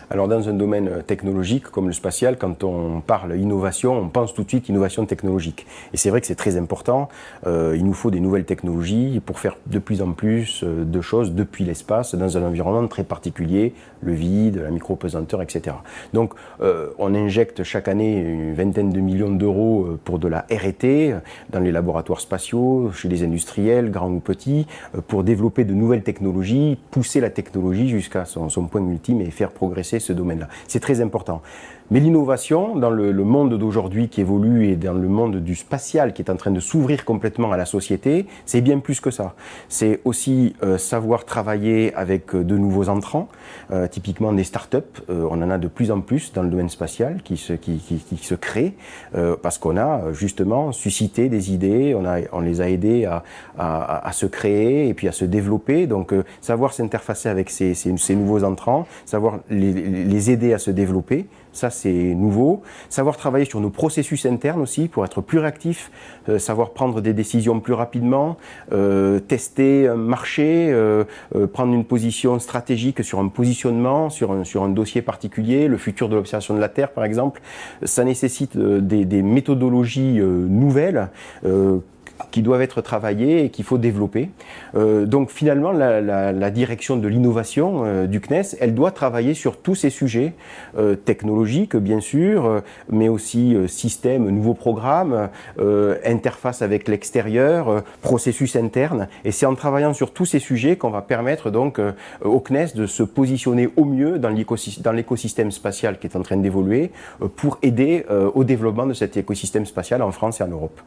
Alors dans un domaine technologique comme le spatial, quand on parle innovation, on pense tout de suite innovation technologique. Et c'est vrai que c'est très important. Il nous faut des nouvelles technologies pour faire de plus en plus de choses depuis l'espace, dans un environnement très particulier, le vide, la micro-pesanteur, etc. Donc on injecte chaque année une vingtaine de millions d'euros pour de la R&T dans les laboratoires spatiaux, chez les industriels, grands ou petits, pour développer de nouvelles technologies, pousser la technologie jusqu'à son point ultime et faire progresser ce domaine-là. C'est très important. Mais l'innovation, dans le monde d'aujourd'hui qui évolue et dans le monde du spatial qui est en train de s'ouvrir complètement à la société, c'est bien plus que ça. C'est aussi savoir travailler avec de nouveaux entrants, typiquement des startups. On en a de plus en plus dans le domaine spatial qui se créent parce qu'on a justement suscité des idées, on les a aidés à se créer et puis à se développer. Donc savoir s'interfacer avec ces nouveaux entrants, savoir les aider à se développer, ça c'est nouveau. Savoir travailler sur nos processus internes aussi pour être plus réactif, savoir prendre des décisions plus rapidement, tester un marché, prendre une position stratégique sur un positionnement, sur un dossier particulier, le futur de l'observation de la Terre par exemple. Ça nécessite des méthodologies nouvelles qui doivent être travaillées et qu'il faut développer. Donc finalement, la direction de l'innovation du CNES, elle doit travailler sur tous ces sujets technologiques, bien sûr, mais aussi systèmes, nouveaux programmes, interface avec l'extérieur, processus interne. Et c'est en travaillant sur tous ces sujets qu'on va permettre donc au CNES de se positionner au mieux dans l'écosystème spatial qui est en train d'évoluer pour aider au développement de cet écosystème spatial en France et en Europe.